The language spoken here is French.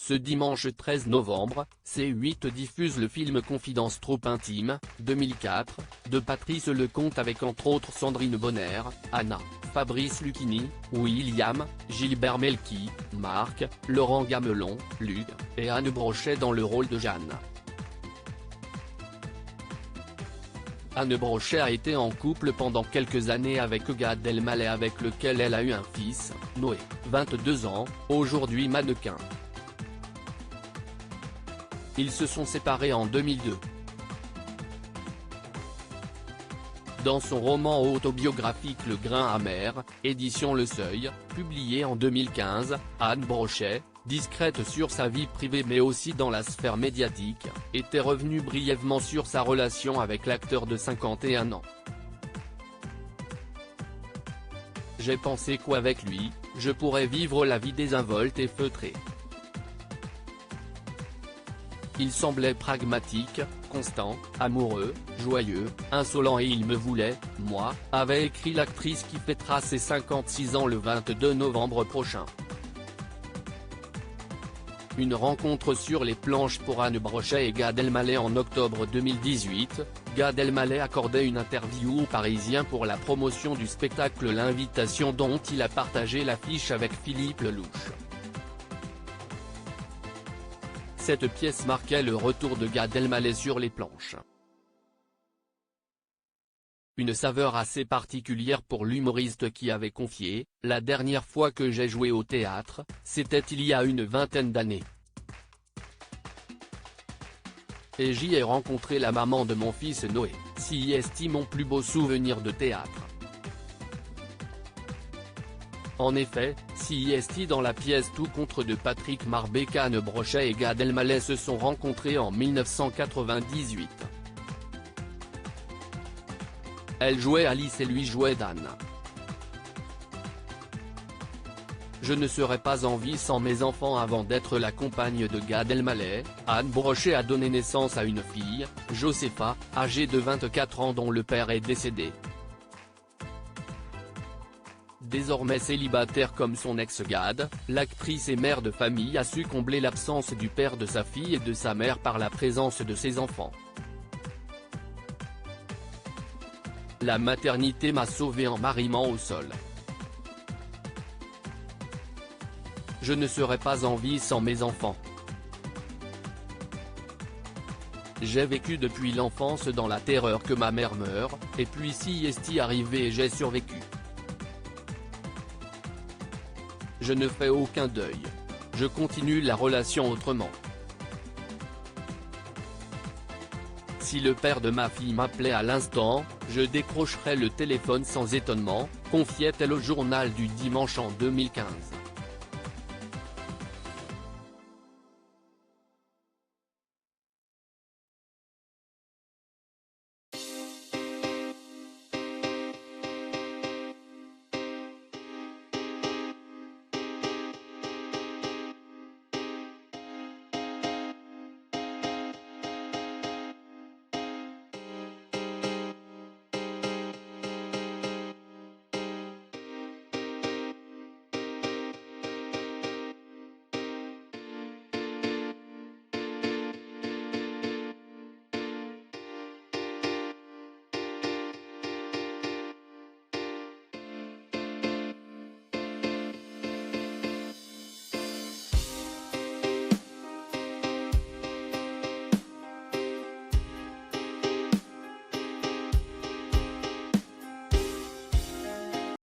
Ce dimanche 13 novembre, C8 diffuse le film Confidence trop intime, 2004, de Patrice Lecomte avec entre autres Sandrine Bonner, Anna, Fabrice Lucchini, William, Gilbert Melki, Marc, Laurent Gamelon, Luc, et Anne Brochet dans le rôle de Jeanne. Anne Brochet a été en couple pendant quelques années avec Gad Elmaleh avec lequel elle a eu un fils, Noé, 22 ans, aujourd'hui mannequin. Ils se sont séparés en 2002. Dans son roman autobiographique Le Grain amer, édition Le Seuil, publié en 2015, Anne Brochet, discrète sur sa vie privée mais aussi dans la sphère médiatique, était revenue brièvement sur sa relation avec l'acteur de 51 ans. J'ai pensé qu'avec lui, je pourrais vivre la vie désinvolte et feutrée. Il semblait pragmatique, constant, amoureux, joyeux, insolent et il me voulait, moi, avait écrit l'actrice qui fêtera ses 56 ans le 22 novembre prochain. Une rencontre sur les planches pour Anne Brochet et Gad Elmaleh en octobre 2018, Gad Elmaleh accordait une interview aux Parisiens pour la promotion du spectacle L'Invitation dont il a partagé l'affiche avec Philippe Lelouch. Cette pièce marquait le retour de Gad Elmaleh sur les planches. Une saveur assez particulière pour l'humoriste qui avait confié « La dernière fois que j'ai joué au théâtre, c'était il y a une vingtaine d'années. Et j'y ai rencontré la maman de mon fils Noé, si est mon plus beau souvenir de théâtre. » En effet, si dans la pièce Tout contre de Patrick Marbek, Anne Brochet et Gad Elmaleh se sont rencontrés en 1998. Elle jouait Alice et lui jouait Dan. Je ne serais pas en vie sans mes enfants. Avant d'être la compagne de Gad Elmaleh, Anne Brochet a donné naissance à une fille, Josepha, âgée de 24 ans dont le père est décédé. Désormais célibataire comme son ex Gad, l'actrice et mère de famille a su combler l'absence du père de sa fille et de sa mère par la présence de ses enfants. La maternité m'a sauvé en m'arrimant au sol. Je ne serais pas en vie sans mes enfants. J'ai vécu depuis l'enfance dans la terreur que ma mère meure, et puis si est arrivé et j'ai survécu. Je ne fais aucun deuil. Je continue la relation autrement. Si le père de ma fille m'appelait à l'instant, je décrocherais le téléphone sans étonnement, confiait-elle au journal du dimanche en 2015.